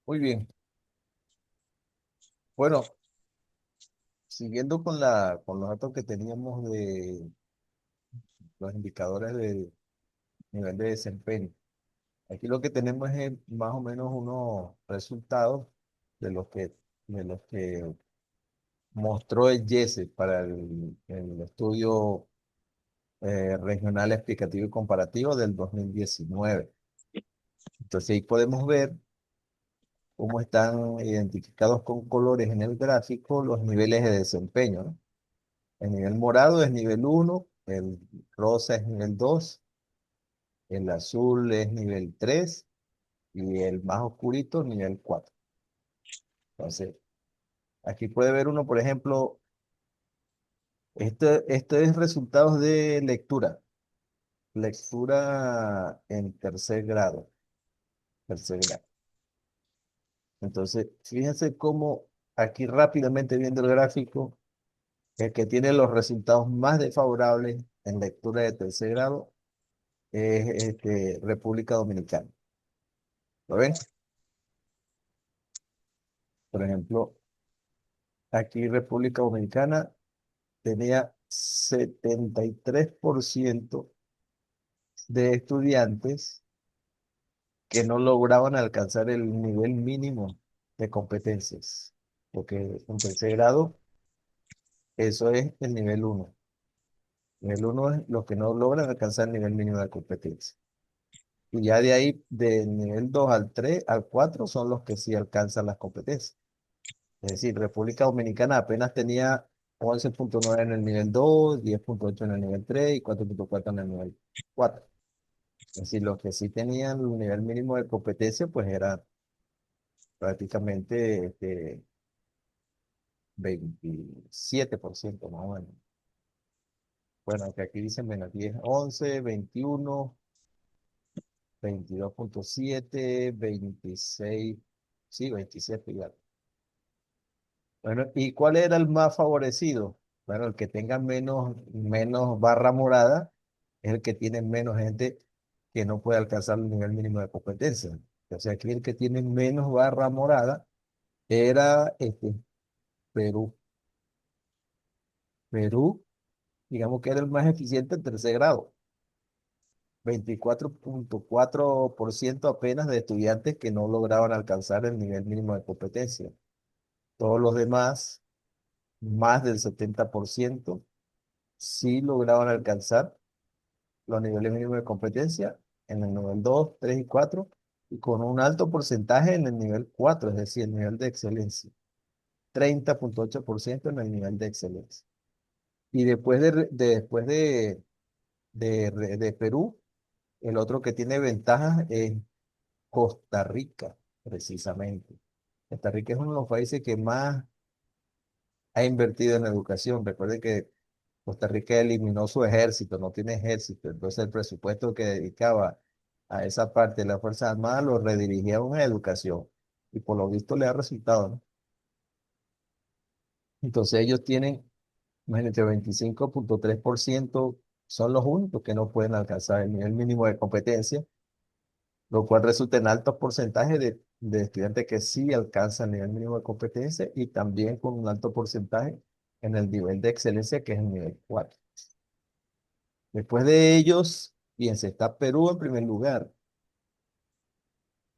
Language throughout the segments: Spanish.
Muy bien. Bueno, siguiendo con los datos que teníamos de los indicadores de nivel de desempeño. Aquí lo que tenemos es más o menos unos resultados de los que mostró el IESE para el estudio regional explicativo y comparativo del 2019. Entonces ahí podemos ver cómo están identificados con colores en el gráfico los niveles de desempeño, ¿no? El nivel morado es nivel uno, el rosa es nivel 2, el azul es nivel 3 y el más oscurito nivel 4. Entonces, aquí puede ver uno, por ejemplo, este es resultados de lectura, lectura en tercer grado. Entonces, fíjense cómo aquí rápidamente viendo el gráfico, el que tiene los resultados más desfavorables en lectura de tercer grado es República Dominicana. ¿Lo ven? Por ejemplo, aquí República Dominicana tenía 73% de estudiantes que no lograban alcanzar el nivel mínimo de competencias, porque en tercer grado eso es el nivel uno. Nivel uno es los que no logran alcanzar el nivel mínimo de competencia. Y ya de ahí, del nivel 2 al 3 al 4 son los que sí alcanzan las competencias. Es decir, República Dominicana apenas tenía 11,9 en el nivel 2, 10,8 en el nivel 3 y 4,4 en el nivel 4. Es decir, los que sí tenían el nivel mínimo de competencia, pues era prácticamente 27% más o menos. Bueno, que aquí dicen menos 10, 11, 21, 22,7, 26, sí, 27 igual. Bueno, ¿y cuál era el más favorecido? Bueno, el que tenga menos barra morada es el que tiene menos gente que no puede alcanzar el nivel mínimo de competencia. O sea, aquí el que tiene menos barra morada era Perú. Perú, digamos que era el más eficiente en tercer grado. 24,4% apenas de estudiantes que no lograban alcanzar el nivel mínimo de competencia. Todos los demás, más del 70%, sí lograban alcanzar los niveles mínimos de competencia en el nivel 2, 3 y 4 y con un alto porcentaje en el nivel 4, es decir, el nivel de excelencia. 30,8% en el nivel de excelencia. Y después de Perú, el otro que tiene ventajas es Costa Rica, precisamente. Costa Rica es uno de los países que más ha invertido en educación. Recuerde que Costa Rica eliminó su ejército, no tiene ejército, entonces el presupuesto que dedicaba a esa parte de las Fuerzas Armadas lo redirigía a una educación y por lo visto le ha resultado, ¿no? Entonces ellos tienen, imagínate, 25,3% son los únicos que no pueden alcanzar el nivel mínimo de competencia, lo cual resulta en altos porcentajes de estudiantes que sí alcanzan el nivel mínimo de competencia y también con un alto porcentaje en el nivel de excelencia que es el nivel 4. Después de ellos, fíjense, está Perú en primer lugar.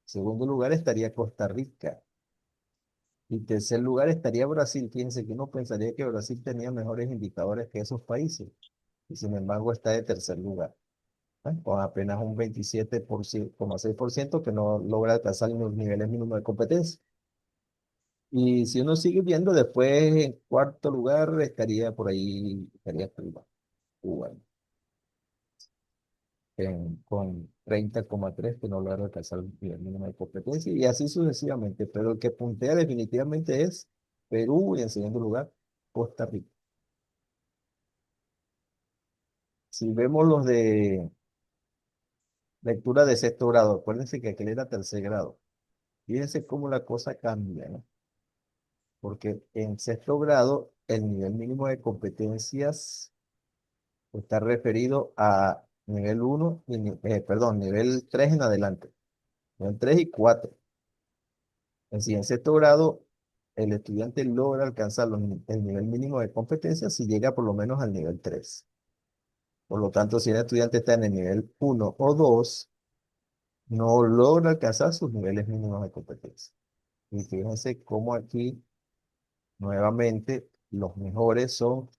Segundo lugar estaría Costa Rica. Y tercer lugar estaría Brasil. Fíjense que uno pensaría que Brasil tenía mejores indicadores que esos países. Y sin embargo está de tercer lugar, ¿eh? Con apenas un 27,6% que no logra alcanzar los niveles mínimos de competencia. Y si uno sigue viendo, después en cuarto lugar estaría por ahí, estaría Cuba. Cuba, con 30,3 que no logra alcanzar el nivel mínimo de competencia y así sucesivamente. Pero el que puntea definitivamente es Perú y en segundo lugar Costa Rica. Si vemos los de lectura de sexto grado, acuérdense que aquel era tercer grado. Fíjense cómo la cosa cambia, ¿no? Porque en sexto grado el nivel mínimo de competencias está referido a nivel uno perdón, nivel 3 en adelante, nivel 3 y 4. En sexto grado, el estudiante logra alcanzar el nivel mínimo de competencia si llega por lo menos al nivel 3. Por lo tanto, si el estudiante está en el nivel 1 o 2, no logra alcanzar sus niveles mínimos de competencia. Y fíjense cómo aquí, nuevamente, los mejores son,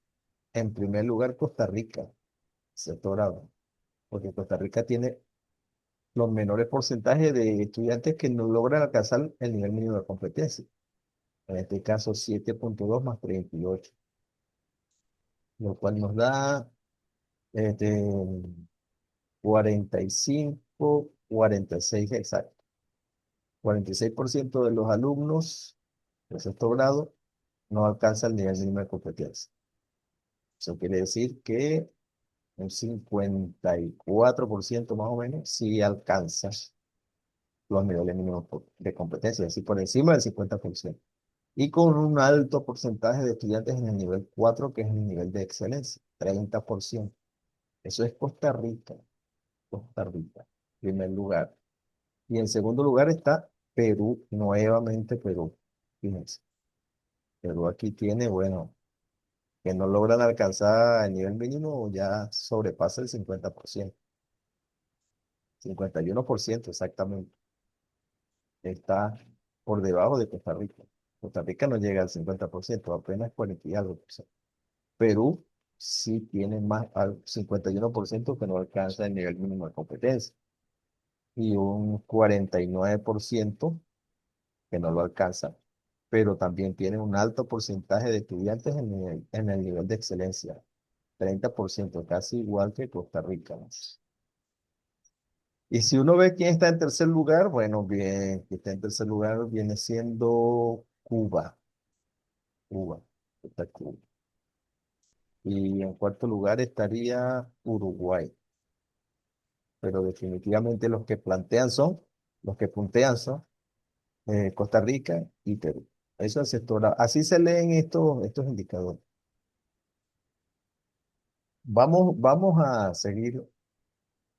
en primer lugar, Costa Rica, sexto grado, porque Costa Rica tiene los menores porcentajes de estudiantes que no logran alcanzar el nivel mínimo de competencia. En este caso, 7,2 más 38, lo cual nos da este, 45, 46 exacto. 46% de los alumnos de sexto grado no alcanza el nivel mínimo de competencia. Eso quiere decir que un 54% más o menos sí alcanza los niveles mínimos de competencia, es decir, por encima del 50%. Y con un alto porcentaje de estudiantes en el nivel 4, que es el nivel de excelencia, 30%. Eso es Costa Rica, Costa Rica, primer lugar. Y en segundo lugar está Perú, nuevamente Perú. Fíjense, Perú aquí tiene, bueno, que no logran alcanzar el nivel mínimo, ya sobrepasa el 50%, 51% exactamente. Está por debajo de Costa Rica. Costa Rica no llega al 50%, apenas 40 y algo por ciento. Perú sí tiene más al 51% que no alcanza el nivel mínimo de competencia y un 49% que no lo alcanza, pero también tiene un alto porcentaje de estudiantes en el nivel de excelencia, 30%, casi igual que Costa Rica, ¿no? Y si uno ve quién está en tercer lugar, bueno, bien, que está en tercer lugar viene siendo Cuba, Cuba, está Cuba. Y en cuarto lugar estaría Uruguay, pero definitivamente los que puntean son Costa Rica y Perú. Eso es sector. Así se leen estos indicadores. Vamos a seguir,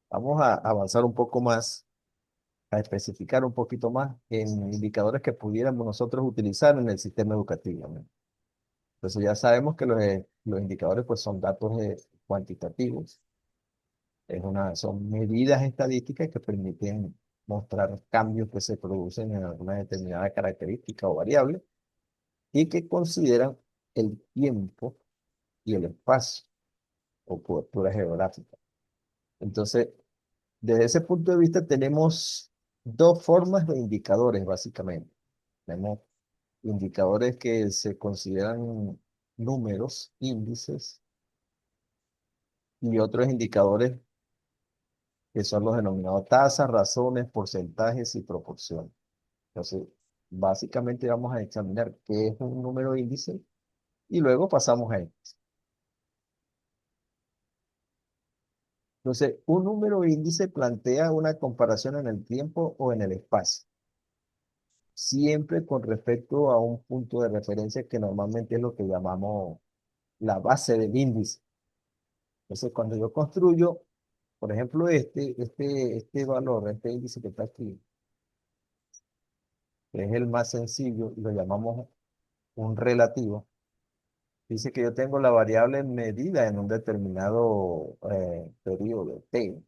vamos a avanzar un poco más, a especificar un poquito más en indicadores que pudiéramos nosotros utilizar en el sistema educativo, ¿no? Entonces ya sabemos que los indicadores pues son datos cuantitativos, son medidas estadísticas que permiten mostrar cambios que se producen en alguna determinada característica o variable y que consideran el tiempo y el espacio o cobertura geográfica. Entonces, desde ese punto de vista tenemos dos formas de indicadores, básicamente. Tenemos indicadores que se consideran números, índices, y otros indicadores que son los denominados tasas, razones, porcentajes y proporciones. Entonces, básicamente vamos a examinar qué es un número índice y luego pasamos a él. Entonces, un número índice plantea una comparación en el tiempo o en el espacio, siempre con respecto a un punto de referencia que normalmente es lo que llamamos la base del índice. Entonces, cuando yo construyo, por ejemplo, este valor, este índice que está aquí, que es el más sencillo, y lo llamamos un relativo, dice que yo tengo la variable medida en un determinado periodo T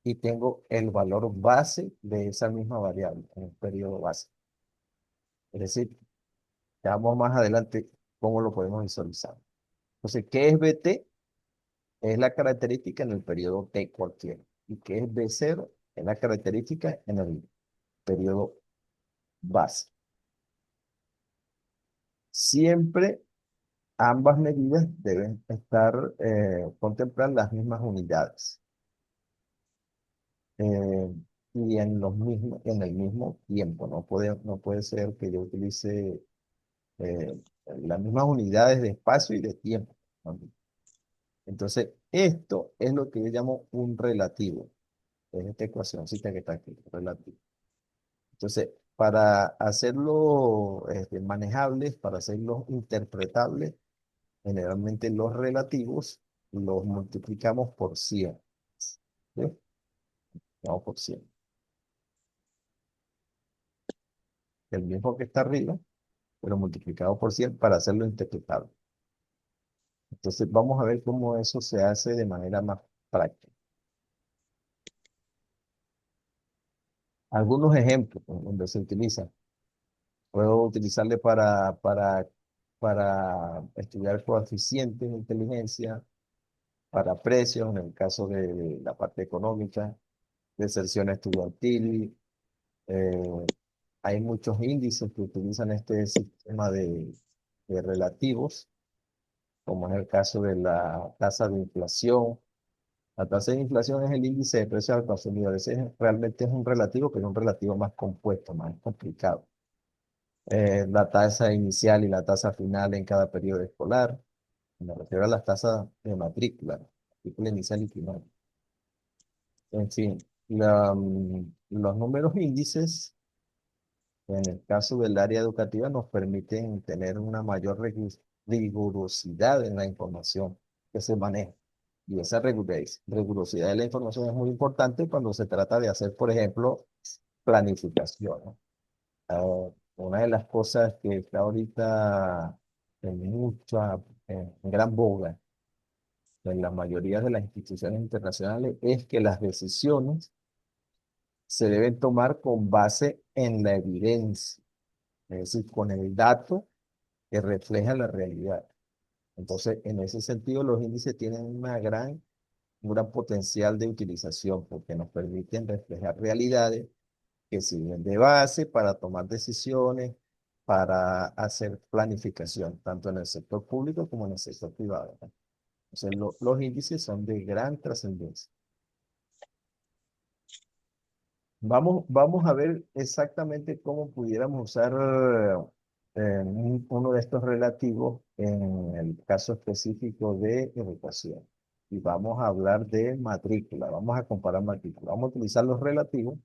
y tengo el valor base de esa misma variable en un periodo base. Es decir, ya vamos más adelante cómo lo podemos visualizar. Entonces, ¿qué es BT? Es la característica en el periodo T cualquiera. ¿Y qué es B0? Es la característica en el periodo base. Siempre ambas medidas deben contemplar las mismas unidades y en el mismo tiempo. No puede ser que yo utilice eh, las mismas unidades de espacio y de tiempo, ¿no? Entonces, esto es lo que yo llamo un relativo. Es esta ecuacióncita que está aquí, relativo. Entonces, para hacerlo manejables, para hacerlos interpretables, generalmente los relativos los multiplicamos por 100. ¿Sí? Vamos por 100. el mismo que está arriba, pero multiplicado por 100 para hacerlo interpretable. Entonces vamos a ver cómo eso se hace de manera más práctica. Algunos ejemplos donde se utiliza. Puedo utilizarle para estudiar coeficientes de inteligencia, para precios, en el caso de la parte económica, deserción estudiantil. Hay muchos índices que utilizan este sistema de relativos, como es el caso de la tasa de inflación. La tasa de inflación es el índice de precios al consumidor. Realmente es un relativo, pero un relativo más compuesto, más complicado. La tasa inicial y la tasa final en cada periodo escolar. Me refiero a las tasas de matrícula inicial y final. En fin, los números índices, en el caso del área educativa, nos permiten tener una mayor rigurosidad en la información que se maneja. Y esa rigurosidad de la información es muy importante cuando se trata de hacer, por ejemplo, planificación, ¿no? Una de las cosas que está ahorita en gran boga en la mayoría de las instituciones internacionales es que las decisiones se deben tomar con base en la evidencia, es decir, con el dato que refleja la realidad. Entonces, en ese sentido, los índices tienen un gran potencial de utilización porque nos permiten reflejar realidades que sirven de base para tomar decisiones, para hacer planificación, tanto en el sector público como en el sector privado, ¿no? Entonces, los índices son de gran trascendencia. Vamos a ver exactamente cómo pudiéramos usar uno de estos relativos en el caso específico de educación. Y vamos a hablar de matrícula, vamos a comparar matrícula. Vamos a utilizar los relativos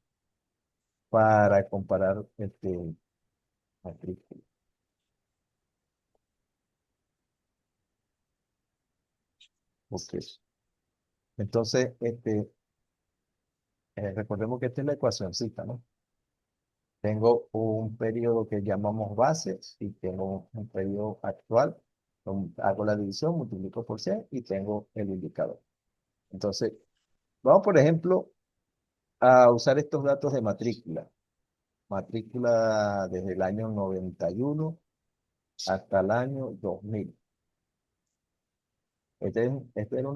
para comparar matrícula. Ok. Entonces, recordemos que esta es la ecuacióncita, ¿no? Tengo un periodo que llamamos base y tengo un periodo actual. Hago la división, multiplico por 100 y tengo el indicador. Entonces, vamos, por ejemplo, a usar estos datos de matrícula. Matrícula desde el año 91 hasta el año 2000. Este eran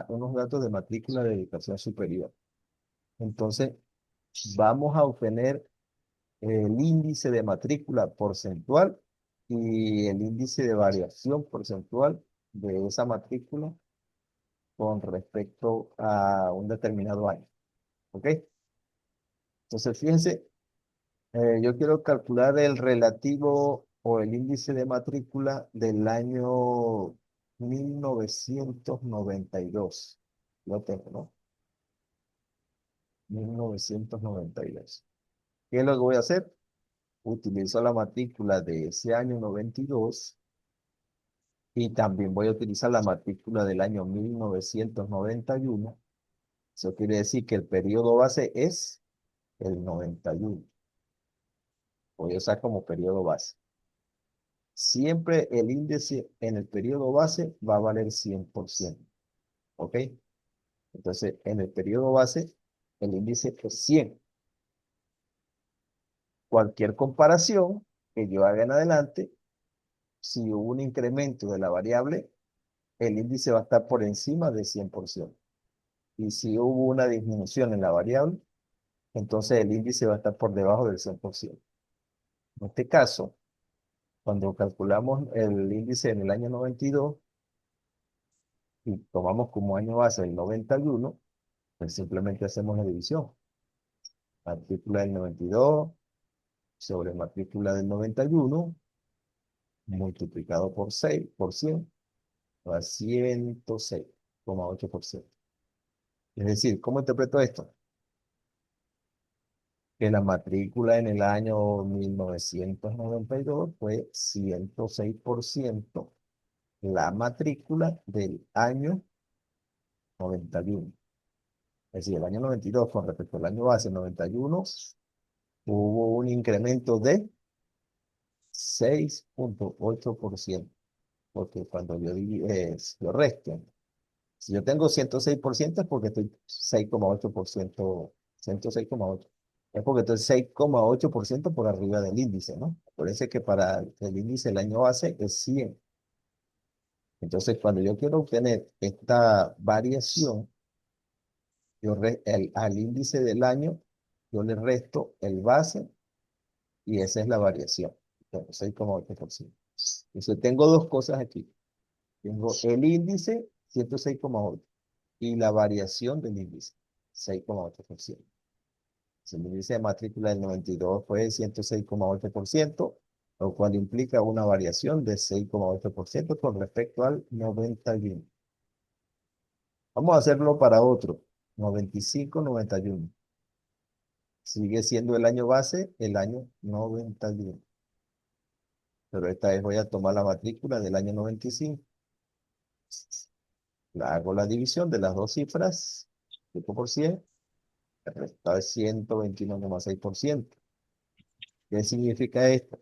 unos datos de matrícula de educación superior. Entonces, vamos a obtener el índice de matrícula porcentual y el índice de variación porcentual de esa matrícula con respecto a un determinado año. ¿Ok? Entonces, fíjense, yo quiero calcular el relativo o el índice de matrícula del año 1992. Lo tengo, ¿no? 1992. ¿Qué es lo que voy a hacer? Utilizo la matrícula de ese año 92 y también voy a utilizar la matrícula del año 1991. Eso quiere decir que el periodo base es el 91. Voy a usar como periodo base. Siempre el índice en el periodo base va a valer 100%. ¿Ok? Entonces, en el periodo base, el índice es 100. Cualquier comparación que yo haga en adelante, si hubo un incremento de la variable, el índice va a estar por encima de 100%. Y si hubo una disminución en la variable, entonces el índice va a estar por debajo del 100%. En este caso, cuando calculamos el índice en el año 92 y tomamos como año base el 91, pues simplemente hacemos la división. Matrícula del 92 sobre matrícula del 91 multiplicado por 6, por 100, da 106,8%. Es decir, ¿cómo interpreto esto? Que la matrícula en el año 1992 fue 106% la matrícula del año 91. Es decir, el año 92 con respecto al año base 91 hubo un incremento de 6,8%. Porque cuando yo resto, si yo tengo 106% es porque estoy 6,8%, 106,8. Es porque estoy 6,8% por arriba del índice, ¿no? Por eso es que para el índice el año base es 100. Entonces, cuando yo quiero obtener esta variación, al índice del año, yo le resto el base y esa es la variación, 6,8%. Entonces, tengo dos cosas aquí. Tengo el índice, 106,8, y la variación del índice, 6,8%. Si el índice de matrícula del 92 fue 106,8%, lo cual implica una variación de 6,8% con respecto al 91. Vamos a hacerlo para otro, 95, 91. Sigue siendo el año base, el año 91. Pero esta vez voy a tomar la matrícula del año 95. Hago la división de las dos cifras, 5%, está 121,6%. ¿Qué significa esto?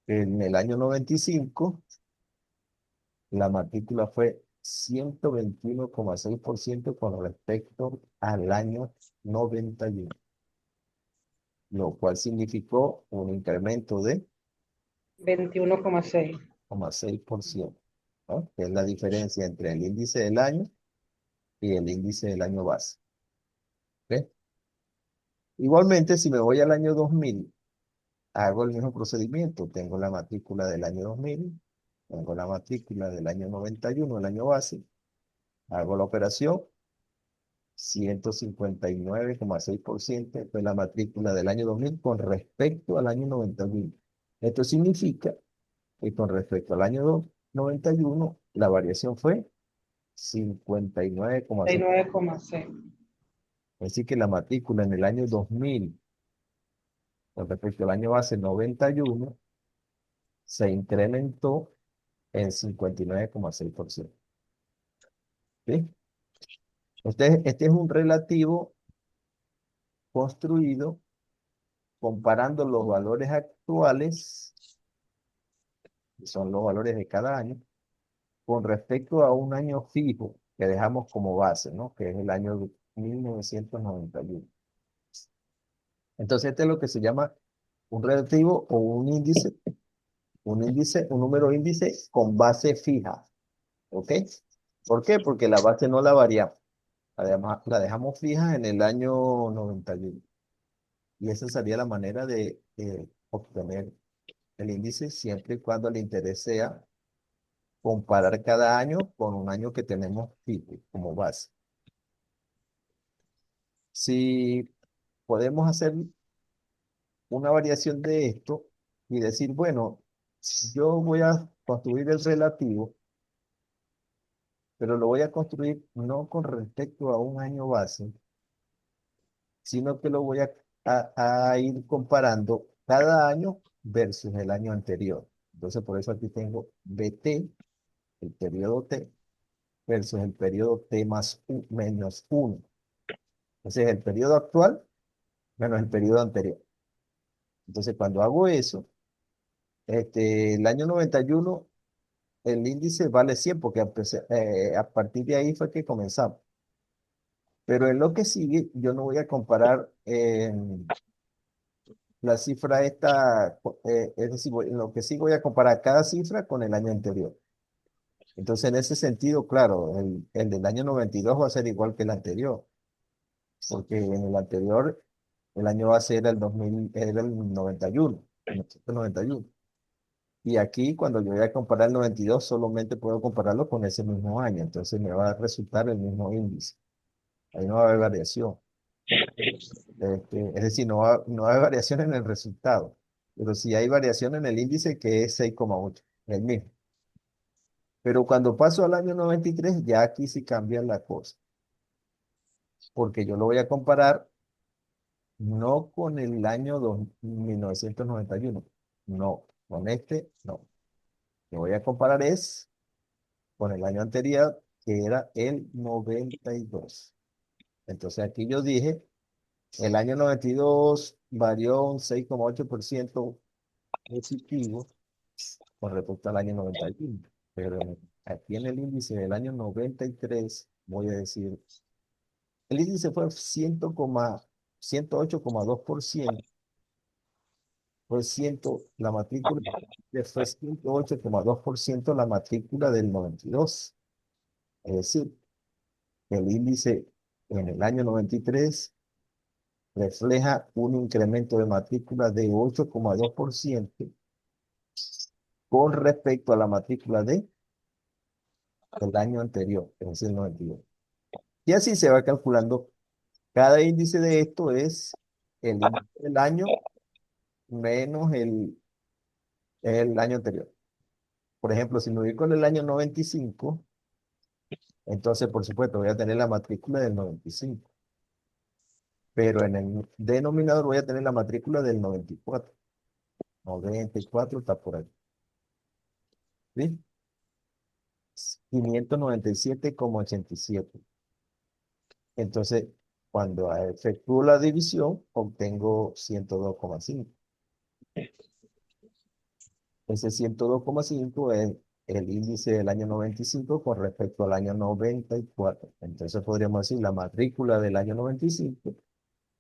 En el año 95, la matrícula fue 121,6% con respecto al año 91, lo cual significó un incremento de 21,6. 0,6%, ¿no? Que es la diferencia entre el índice del año y el índice del año base. ¿Ve? Igualmente, si me voy al año 2000, hago el mismo procedimiento. Tengo la matrícula del año 2000, tengo la matrícula del año 91, el año base, hago la operación, 159,6% fue la matrícula del año 2000 con respecto al año 91. Esto significa que con respecto al año 91, la variación fue 59,6. 69,6. Es decir, que la matrícula en el año 2000 con respecto al año base 91 se incrementó en 59,6%. ¿Sí? Este es un relativo construido comparando los valores actuales, que son los valores de cada año, con respecto a un año fijo que dejamos como base, ¿no? Que es el año 1991. Entonces, este es lo que se llama un relativo o un número índice con base fija, ¿ok? ¿Por qué? Porque la base no la variamos. Además, la dejamos fija en el año 91. Y esa sería la manera de obtener el índice siempre y cuando el interés sea comparar cada año con un año que tenemos fijo como base. Si podemos hacer una variación de esto y decir, bueno, yo voy a construir el relativo, pero lo voy a construir no con respecto a un año base, sino que lo voy a ir comparando cada año versus el año anterior. Entonces, por eso aquí tengo BT, el periodo T, versus el periodo T más menos 1. Entonces, el periodo actual menos el periodo anterior. Entonces, cuando hago eso, el año 91 el índice vale 100 porque a partir de ahí fue que comenzamos. Pero en lo que sigue, yo no voy a comparar la cifra esta, es decir, en lo que sí voy a comparar cada cifra con el año anterior. Entonces, en ese sentido, claro, el del año 92 va a ser igual que el anterior, porque en el anterior, el año base era el 2000, era el 91, 1991. Y aquí, cuando yo voy a comparar el 92, solamente puedo compararlo con ese mismo año. Entonces, me va a resultar el mismo índice. Ahí no va a haber variación. Es decir, no va a haber variación en el resultado. Pero sí hay variación en el índice que es 6,8, el mismo. Pero cuando paso al año 93, ya aquí sí cambia la cosa. Porque yo lo voy a comparar no con el año 1991. No, con este no. Lo voy a comparar es con el año anterior, que era el 92. Entonces aquí yo dije, el año 92 varió un 6,8% positivo con respecto al año 91. Pero aquí en el índice del año 93 voy a decir, el índice fue 108,2%, la matrícula fue 108,2% la matrícula del 92. Es decir, el índice en el año 93 refleja un incremento de matrícula de 8,2% con respecto a la matrícula del año anterior, es decir, el 92. Y así se va calculando. Cada índice de esto es el índice del año menos el año anterior. Por ejemplo, si me ubico en el año 95, entonces, por supuesto, voy a tener la matrícula del 95. Pero en el denominador voy a tener la matrícula del 94. 94 está por ahí. ¿Sí? 597,87. Entonces, cuando efectúo la división, obtengo 102,5. Ese 102,5 es el índice del año 95 con respecto al año 94. Entonces podríamos decir la matrícula del año 95,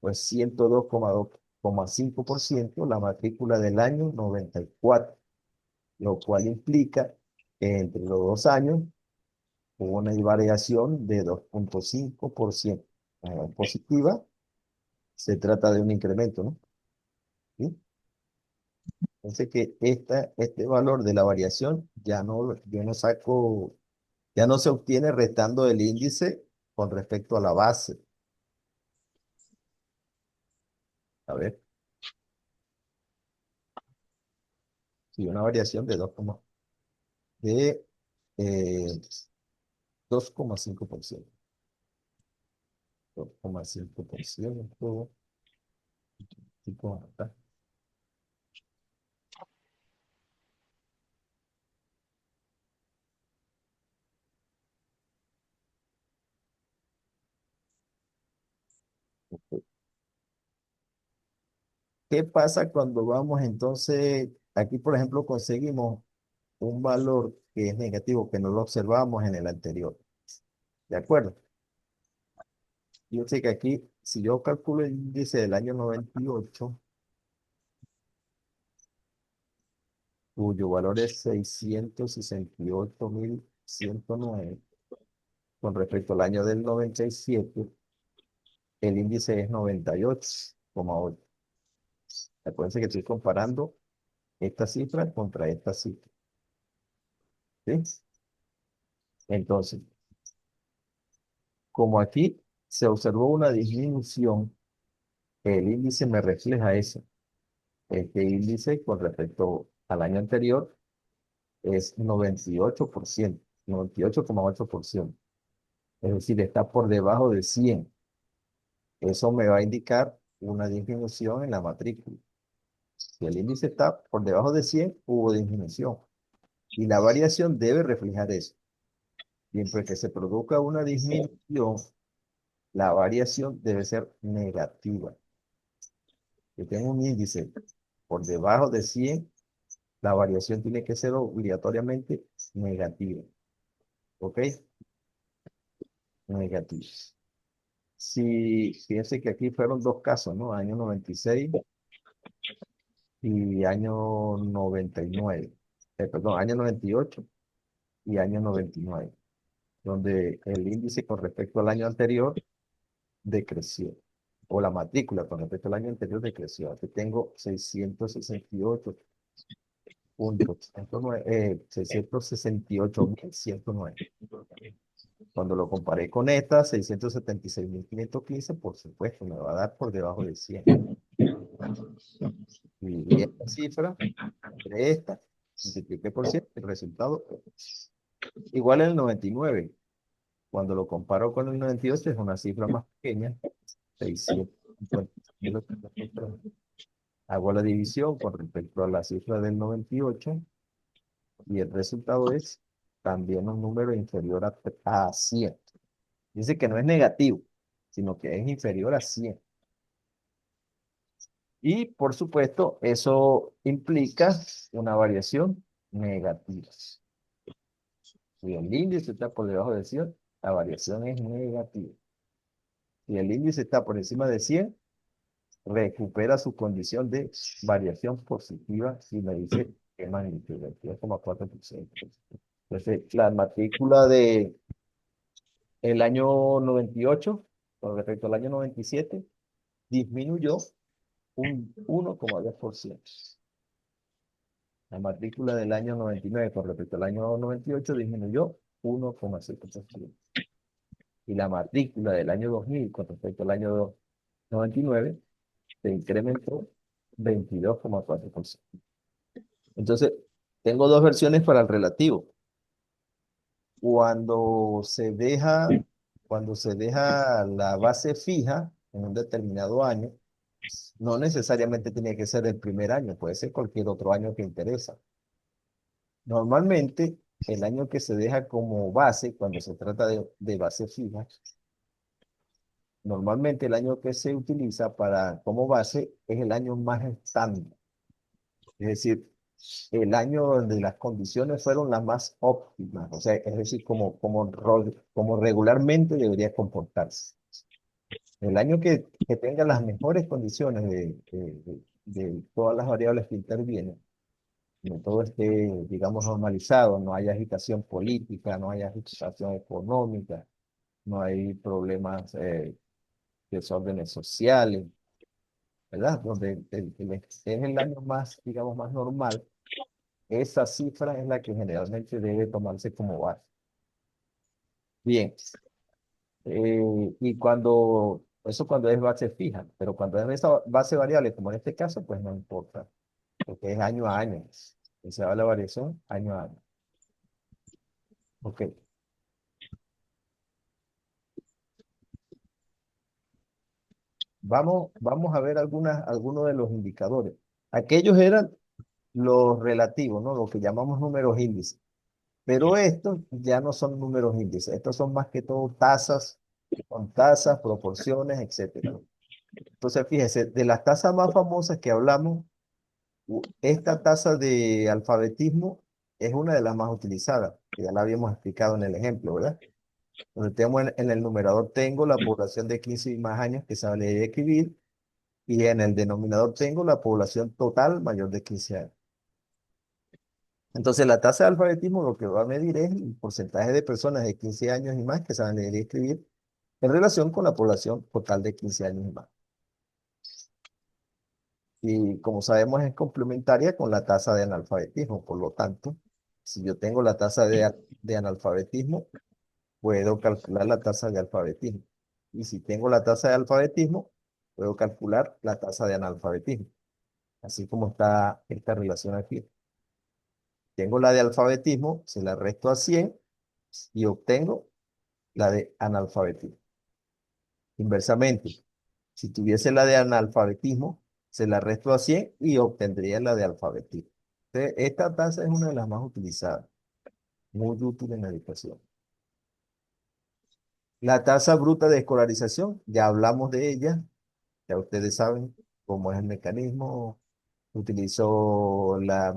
pues 102,5% la matrícula del año 94, lo cual implica que entre los 2 años hubo una variación de 2,5%. Positiva, se trata de un incremento, ¿no? ¿Sí? Entonces que este valor de la variación yo no saco, ya no se obtiene restando el índice con respecto a la base. A ver, si una variación de 2,5%. 2,5%. Acá. ¿Qué pasa cuando vamos entonces, aquí por ejemplo conseguimos un valor que es negativo, que no lo observamos en el anterior? ¿De acuerdo? Yo sé que aquí, si yo calculo el índice del año 98, cuyo valor es 668,109, con respecto al año del 97, el índice es 98,8. Acuérdense que estoy comparando esta cifra contra esta cifra. ¿Sí? Entonces, como aquí se observó una disminución, el índice me refleja eso. Este índice con respecto al año anterior es 98%, 98,8%. Es decir, está por debajo de 100. Eso me va a indicar una disminución en la matrícula. Si el índice está por debajo de 100, hubo disminución. Y la variación debe reflejar eso. Siempre que se produzca una disminución, la variación debe ser negativa. Si tengo un índice por debajo de 100, la variación tiene que ser obligatoriamente negativa. ¿Ok? Negativa. Si, fíjense que aquí fueron dos casos, ¿no? Año 96 y año 99. Perdón, año 98 y año 99, donde el índice con respecto al año anterior decreció, o la matrícula con respecto al año anterior decreció. Aquí tengo 668 puntos, 668,109. Cuando lo comparé con esta, 676,515, por supuesto, me va a dar por debajo de 100. Y esta cifra, entre esta, multipliqué por 100, el resultado igual en el 99. Cuando lo comparo con el 98 es una cifra más pequeña, 650. Hago la división con respecto a la cifra del 98 y el resultado es también un número inferior a 100. Dice que no es negativo, sino que es inferior a 100. Y por supuesto, eso implica una variación negativa. Si el índice está por debajo de 100, la variación es negativa. Si el índice está por encima de 100, recupera su condición de variación positiva y me dice qué magnitud, 22,4%. Entonces, la matrícula de el año 98 con respecto al año 97 disminuyó un 1,2%. La matrícula del año 99 con respecto al año 98 disminuyó 1,7%. Y la matrícula del año 2000 con respecto al año 99 se incrementó 22,4%. Entonces, tengo dos versiones para el relativo. Cuando se deja, cuando se deja la base fija en un determinado año, no necesariamente tiene que ser el primer año, puede ser cualquier otro año que interesa. Normalmente, el año que se deja como base, cuando se trata de base fija, normalmente el año que se utiliza para, como base es el año más estándar. Es decir, el año donde las condiciones fueron las más óptimas, o sea, es decir, como regularmente debería comportarse. El año que tenga las mejores condiciones de todas las variables que intervienen, que todo esté, digamos, normalizado, no hay agitación política, no hay agitación económica, no hay problemas, desórdenes sociales, ¿verdad? Donde es el año más, digamos, más normal. Esa cifra es la que generalmente debe tomarse como base. Bien, y eso cuando es base fija, pero cuando es esa base variable, como en este caso, pues no importa, porque es año a año. Y se da la variación año a año. Ok, vamos a ver algunos de los indicadores. Aquellos eran los relativos, ¿no? Lo que llamamos números índices. Pero estos ya no son números índices, estos son más que todo tasas, con tasas, proporciones, etcétera. Entonces, fíjese, de las tasas más famosas que hablamos, esta tasa de alfabetismo es una de las más utilizadas, que ya la habíamos explicado en el ejemplo, ¿verdad? Donde tengo en el numerador tengo la población de 15 y más años que sabe leer y escribir, y en el denominador tengo la población total mayor de 15 años. Entonces, la tasa de alfabetismo lo que va a medir es el porcentaje de personas de 15 años y más que saben leer y escribir en relación con la población total de 15 años y más. Y como sabemos es complementaria con la tasa de analfabetismo. Por lo tanto, si yo tengo la tasa de analfabetismo, puedo calcular la tasa de alfabetismo. Y si tengo la tasa de alfabetismo, puedo calcular la tasa de analfabetismo. Así como está esta relación aquí. Tengo la de alfabetismo, se la resto a 100 y obtengo la de analfabetismo. Inversamente, si tuviese la de analfabetismo, se la resto a 100 y obtendría la de alfabetismo. Entonces, esta tasa es una de las más utilizadas, muy útil en la educación. La tasa bruta de escolarización, ya hablamos de ella, ya ustedes saben cómo es el mecanismo. Utilizo la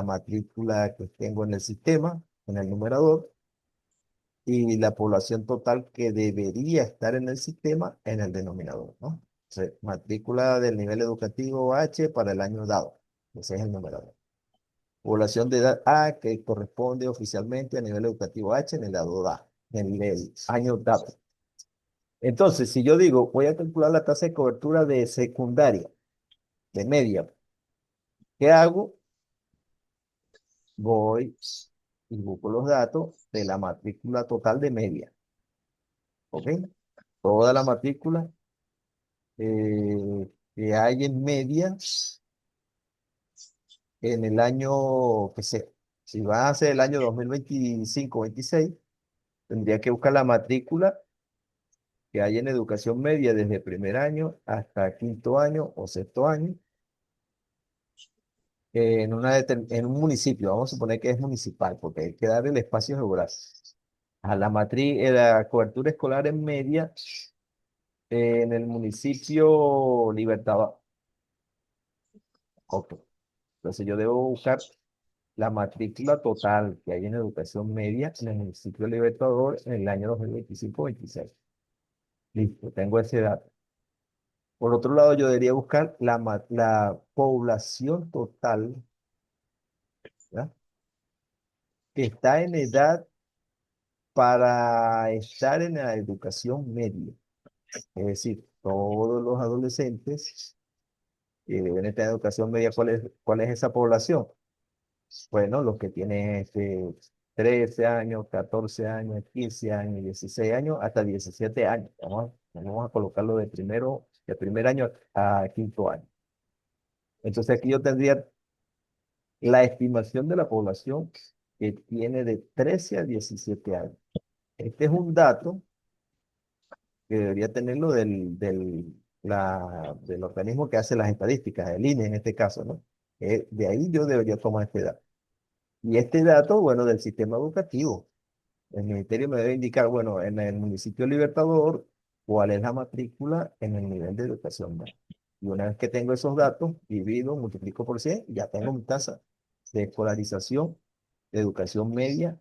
matrícula que tengo en el sistema, en el numerador, y la población total que debería estar en el sistema en el denominador, ¿no? Entonces, matrícula del nivel educativo H para el año dado. Ese es el numerador. Población de edad A que corresponde oficialmente al nivel educativo H en el lado A, en el año dado. Entonces, si yo digo, voy a calcular la tasa de cobertura de secundaria, de media, ¿qué hago? Voy y busco los datos de la matrícula total de media, ¿ok? Toda la matrícula que hay en media en el año que sea. Si va a ser el año 2025-26, tendría que buscar la matrícula que hay en educación media desde primer año hasta quinto año o sexto año en un municipio. Vamos a suponer que es municipal, porque hay que dar el espacio geográfico. A la cobertura escolar en media en el municipio Libertad. Ok. Entonces yo debo buscar la matrícula total que hay en educación media en el municipio de Libertador en el año 2025-26. Listo, tengo ese dato. Por otro lado, yo debería buscar la población total, ¿verdad? Que está en edad para estar en la educación media. Es decir, todos los adolescentes que deben estar en educación media, cuál es esa población? Bueno, los que tienen 13 años, 14 años, 15 años, 16 años, hasta 17 años. Vamos a colocarlo de primer año a quinto año. Entonces aquí yo tendría la estimación de la población que tiene de 13 a 17 años. Este es un dato que debería tenerlo del organismo que hace las estadísticas, el INE en este caso, ¿no? De ahí yo debería tomar este dato. Y este dato, bueno, del sistema educativo. El ministerio me debe indicar, bueno, en el municipio Libertador, cuál es la matrícula en el nivel de educación media. Y una vez que tengo esos datos, divido, multiplico por 100, ya tengo mi tasa de escolarización de educación media,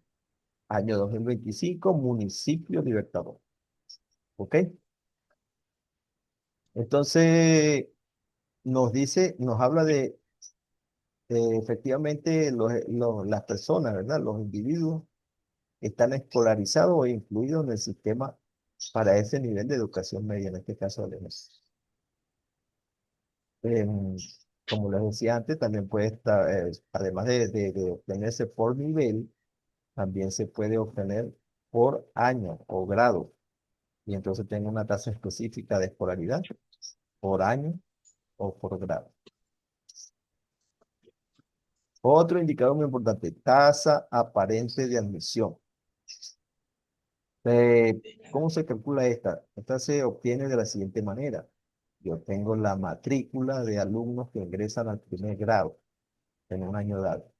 año 2025, municipio Libertador. ¿Ok? Entonces, nos habla de efectivamente las personas, ¿verdad? Los individuos están escolarizados o incluidos en el sistema para ese nivel de educación media, en este caso del ENES. Em, Como les decía antes, también puede estar, además de obtenerse por nivel, también se puede obtener por año o grado. Y entonces tengo una tasa específica de escolaridad por año o por grado. Otro indicador muy importante, tasa aparente de admisión. Eh, ¿Cómo se calcula esta? Esta se obtiene de la siguiente manera. Yo tengo la matrícula de alumnos que ingresan al primer grado en un año dado.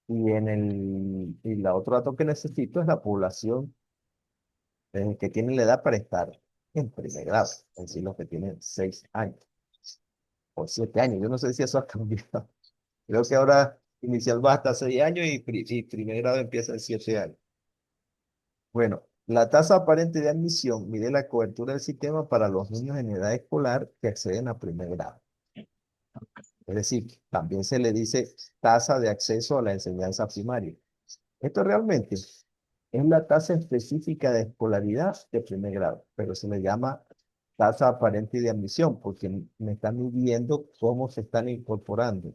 Y la otro dato que necesito es la población que tiene la edad para estar en primer grado, es decir, los que tienen 6 años o 7 años. Yo no sé si eso ha cambiado. Creo que ahora inicial va hasta 6 años y primer grado empieza en 7 años. Bueno, la tasa aparente de admisión mide la cobertura del sistema para los niños en edad escolar que acceden a primer grado. Es decir, también se le dice tasa de acceso a la enseñanza primaria. Esto realmente es la tasa específica de escolaridad de primer grado, pero se le llama tasa aparente de admisión porque me están midiendo cómo se están incorporando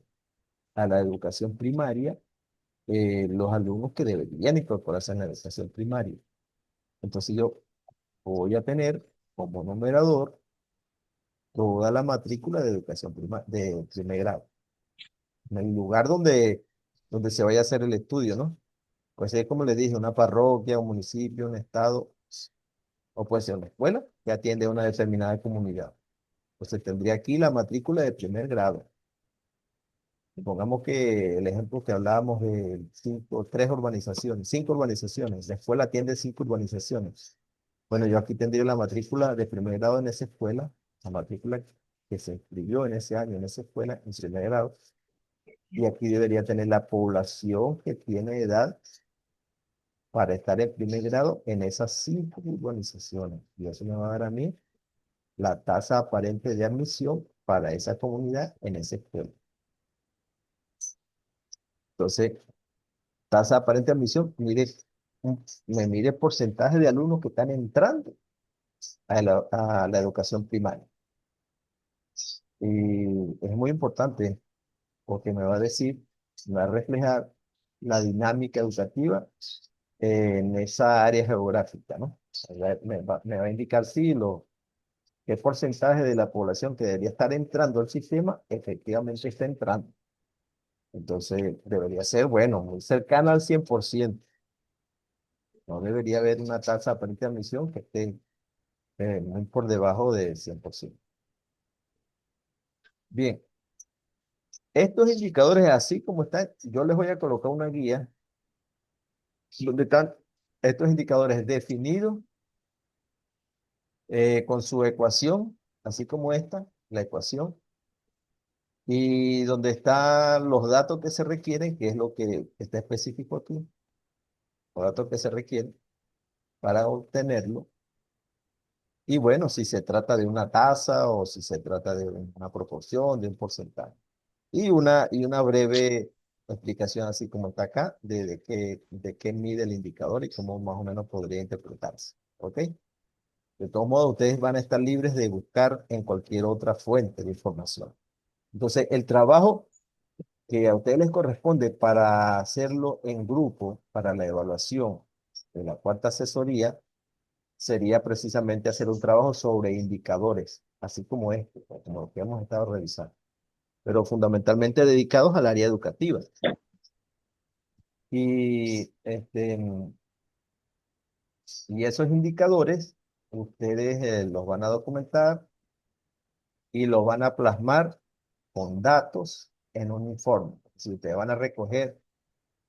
a la educación primaria los alumnos que deberían incorporarse a la educación primaria. Entonces yo voy a tener como numerador toda la matrícula de educación de primer grado, en el lugar donde se vaya a hacer el estudio, ¿no? Puede ser, como les dije, una parroquia, un municipio, un estado, o puede ser una escuela que atiende a una determinada comunidad. Entonces tendría aquí la matrícula de primer grado. Supongamos que el ejemplo que hablábamos de tres urbanizaciones, 5 urbanizaciones, la escuela atiende 5 urbanizaciones. Bueno, yo aquí tendría la matrícula de primer grado en esa escuela, la matrícula que se inscribió en ese año en esa escuela en primer grado, y aquí debería tener la población que tiene edad para estar en primer grado en esas 5 urbanizaciones. Y eso me va a dar a mí la tasa aparente de admisión para esa comunidad en esa escuela. Entonces, tasa aparente de admisión, me mide porcentaje de alumnos que están entrando a la educación primaria. Y es muy importante porque me va a decir, me va a reflejar la dinámica educativa en esa área geográfica, ¿no? Me va a indicar si qué porcentaje de la población que debería estar entrando al sistema efectivamente está entrando. Entonces, debería ser, bueno, muy cercano al 100%. No debería haber una tasa aparente de admisión que esté muy por debajo del 100%. Bien, estos indicadores, así como están, yo les voy a colocar una guía donde están estos indicadores definidos con su ecuación, así como esta, la ecuación, Y donde están los datos que se requieren, que es lo que está específico aquí, los datos que se requieren para obtenerlo. Y bueno, si se trata de una tasa o si se trata de una proporción, de un porcentaje. Y una breve explicación, así como está acá, de qué mide el indicador y cómo más o menos podría interpretarse. ¿Ok? De todos modos, ustedes van a estar libres de buscar en cualquier otra fuente de información. Entonces, el trabajo que a ustedes les corresponde para hacerlo en grupo, para la evaluación de la cuarta asesoría, sería precisamente hacer un trabajo sobre indicadores, así como este, como lo que hemos estado revisando, pero fundamentalmente dedicados al área educativa. Y, y esos indicadores, ustedes los van a documentar y los van a plasmar con datos en un informe. Si ustedes van a recoger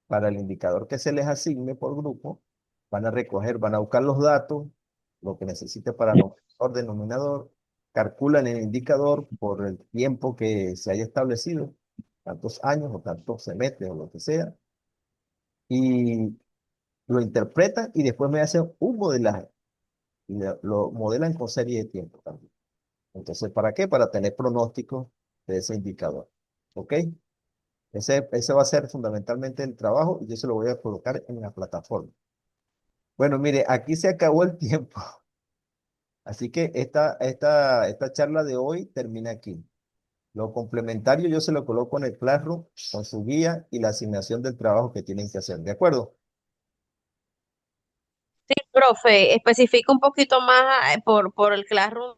para el indicador que se les asigne por grupo, van a recoger, van a buscar los datos, lo que necesite para numerador, denominador, calculan el indicador por el tiempo que se haya establecido, tantos años o tantos semestres o lo que sea, y lo interpretan y después me hacen un modelaje y lo modelan con serie de tiempo también. Entonces, ¿para qué? Para tener pronósticos de ese indicador. ¿Ok? Ese va a ser fundamentalmente el trabajo y yo se lo voy a colocar en la plataforma. Bueno, mire, aquí se acabó el tiempo, así que esta charla de hoy termina aquí. Lo complementario yo se lo coloco en el Classroom con su guía y la asignación del trabajo que tienen que hacer, ¿de acuerdo? Sí, profe, especifica un poquito más por el Classroom